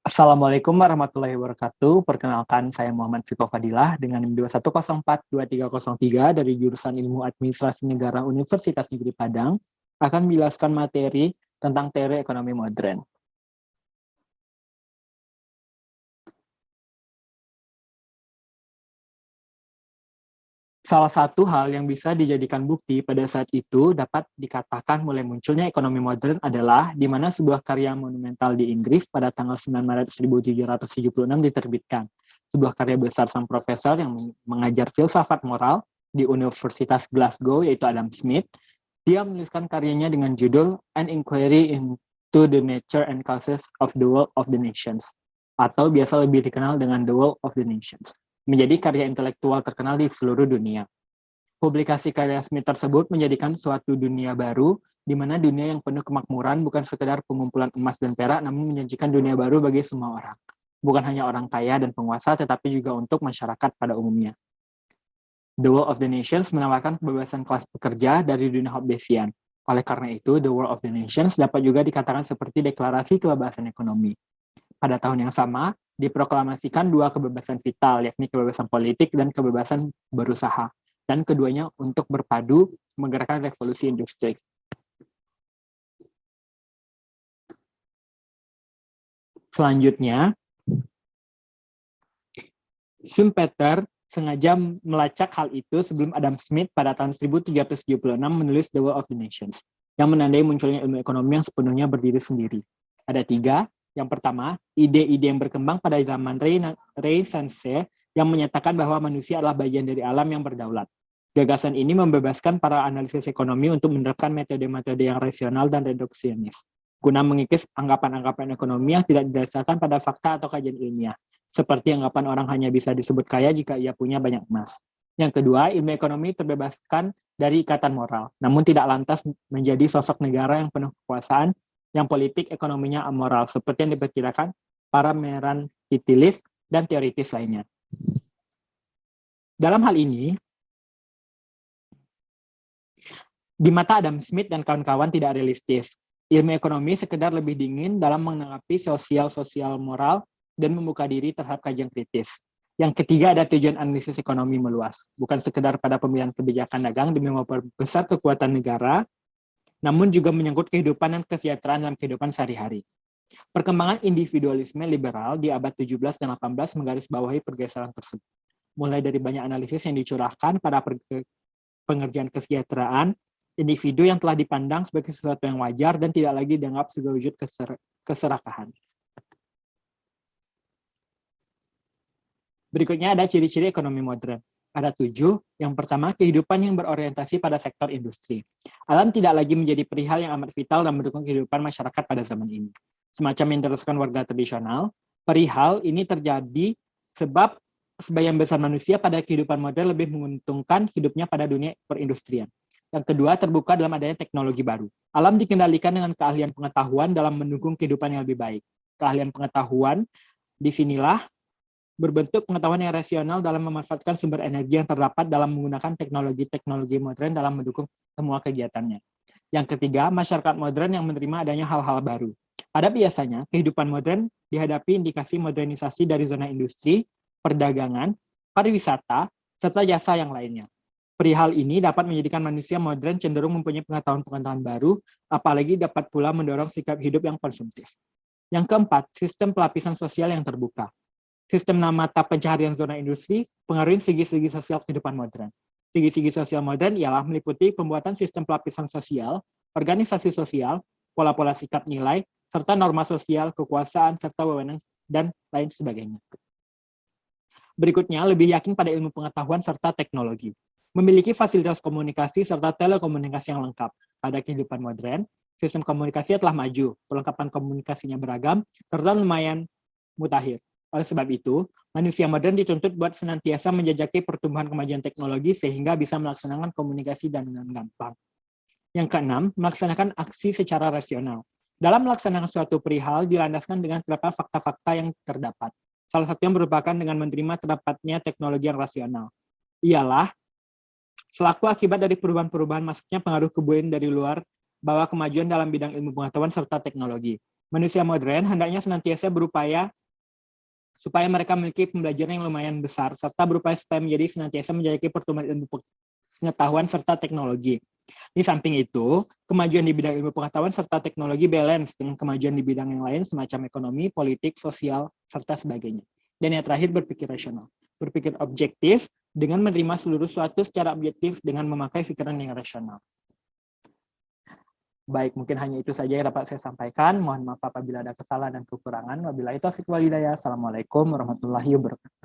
Assalamualaikum warahmatullahi wabarakatuh. Perkenalkan, saya Muhammad Fiko Fadilah dengan NIM 210423303 dari jurusan Ilmu Administrasi Negara Universitas Negeri Padang akan menjelaskan materi tentang teori ekonomi modern. Salah satu hal yang bisa dijadikan bukti pada saat itu dapat dikatakan mulai munculnya ekonomi modern adalah di mana sebuah karya monumental di Inggris pada tanggal 9 Maret 1776 diterbitkan. Sebuah karya besar sang profesor yang mengajar filsafat moral di Universitas Glasgow, yaitu Adam Smith. Dia menuliskan karyanya dengan judul An Inquiry into the Nature and Causes of the World of the Nations, atau biasa lebih dikenal dengan The World of the Nations, menjadi karya intelektual terkenal di seluruh dunia. Publikasi karya Smith tersebut menjadikan suatu dunia baru, di mana dunia yang penuh kemakmuran bukan sekedar pengumpulan emas dan perak, namun menjanjikan dunia baru bagi semua orang. Bukan hanya orang kaya dan penguasa, tetapi juga untuk masyarakat pada umumnya. The World of the Nations menawarkan kebebasan kelas pekerja dari dunia Hobbesian. Oleh karena itu, The World of the Nations dapat juga dikatakan seperti deklarasi kebebasan ekonomi. Pada tahun yang sama, diproklamasikan dua kebebasan vital, yakni kebebasan politik dan kebebasan berusaha, dan keduanya untuk berpadu menggerakkan revolusi industri. Selanjutnya, Schumpeter sengaja melacak hal itu sebelum Adam Smith pada tahun 1376 menulis The World of the Nations, yang menandai munculnya ilmu ekonomi yang sepenuhnya berdiri sendiri. Ada tiga. Yang pertama, ide-ide yang berkembang pada zaman Renaissance yang menyatakan bahwa manusia adalah bagian dari alam yang berdaulat. Gagasan ini membebaskan para analisis ekonomi untuk menerapkan metode-metode yang rasional dan reduksionis, guna mengikis anggapan-anggapan ekonomi yang tidak didasarkan pada fakta atau kajian ilmiah, seperti anggapan orang hanya bisa disebut kaya jika ia punya banyak emas. Yang kedua, ilmu ekonomi terbebaskan dari ikatan moral, namun tidak lantas menjadi sosok negara yang penuh kekuasaan, yang politik ekonominya amoral, seperti yang diperkirakan para merantitilis dan teoritis lainnya. Dalam hal ini, di mata Adam Smith dan kawan-kawan tidak realistis. Ilmu ekonomi sekedar lebih dingin dalam menanggapi sosial moral dan membuka diri terhadap kajian kritis. Yang ketiga, ada tujuan analisis ekonomi meluas, bukan sekedar pada pemilihan kebijakan dagang demi memperbesar kekuatan negara, namun juga menyangkut kehidupan dan kesejahteraan dalam kehidupan sehari-hari. Perkembangan individualisme liberal di abad 17 dan 18 menggarisbawahi pergeseran tersebut. Mulai dari banyak analisis yang dicurahkan pada pengerjaan kesejahteraan, individu yang telah dipandang sebagai sesuatu yang wajar dan tidak lagi dianggap sebagai wujud keserakahan. Berikutnya ada ciri-ciri ekonomi modern. Ada 7. Yang pertama, kehidupan yang berorientasi pada sektor industri. Alam tidak lagi menjadi perihal yang amat vital dan mendukung kehidupan masyarakat pada zaman ini. Semacam yang dirasakan warga tradisional, perihal ini terjadi sebab sebagian besar manusia pada kehidupan modern lebih menguntungkan hidupnya pada dunia perindustrian. Yang kedua, terbuka dalam adanya teknologi baru. Alam dikendalikan dengan keahlian pengetahuan dalam mendukung kehidupan yang lebih baik. Keahlian pengetahuan disinilah berbentuk pengetahuan yang rasional dalam memanfaatkan sumber energi yang terdapat dalam menggunakan teknologi-teknologi modern dalam mendukung semua kegiatannya. Yang ketiga, masyarakat modern yang menerima adanya hal-hal baru. Pada biasanya, kehidupan modern dihadapi indikasi modernisasi dari zona industri, perdagangan, pariwisata, serta jasa yang lainnya. Perihal ini dapat menjadikan manusia modern cenderung mempunyai pengetahuan-pengetahuan baru, apalagi dapat pula mendorong sikap hidup yang konsumtif. Yang keempat, sistem pelapisan sosial yang terbuka. Sistem mata pencaharian zona industri pengaruhi segi-segi sosial kehidupan modern. Segi-segi sosial modern ialah meliputi pembuatan sistem pelapisan sosial, organisasi sosial, pola-pola sikap nilai, serta norma sosial, kekuasaan, serta wewenang, dan lain sebagainya. Berikutnya, lebih yakin pada ilmu pengetahuan serta teknologi. Memiliki fasilitas komunikasi serta telekomunikasi yang lengkap. Pada kehidupan modern, sistem komunikasi telah maju, perlengkapan komunikasinya beragam, serta lumayan mutakhir. Oleh sebab itu, manusia modern dituntut buat senantiasa menjajaki pertumbuhan kemajuan teknologi sehingga bisa melaksanakan komunikasi dengan gampang. Yang keenam, melaksanakan aksi secara rasional. Dalam melaksanakan suatu perihal dilandaskan dengan beberapa fakta-fakta yang terdapat. Salah satu yang merupakan dengan menerima terdapatnya teknologi yang rasional. Ialah, selaku akibat dari perubahan-perubahan masuknya pengaruh kebudayaan dari luar, bahwa kemajuan dalam bidang ilmu pengetahuan serta teknologi. Manusia modern hendaknya senantiasa berupaya supaya mereka memiliki pembelajaran yang lumayan besar, serta berupaya supaya menjadi senantiasa menjadi pertumbuhan ilmu pengetahuan serta teknologi. Di samping itu, kemajuan di bidang ilmu pengetahuan serta teknologi balance dengan kemajuan di bidang yang lain semacam ekonomi, politik, sosial, serta sebagainya. Dan yang terakhir, berpikir rasional. Berpikir objektif dengan menerima seluruh sesuatu secara objektif dengan memakai pikiran yang rasional. Baik, mungkin hanya itu saja yang dapat saya sampaikan. Mohon maaf apabila ada kesalahan dan kekurangan. Wabillahi taufiq wal hidayah. Assalamualaikum warahmatullahi wabarakatuh.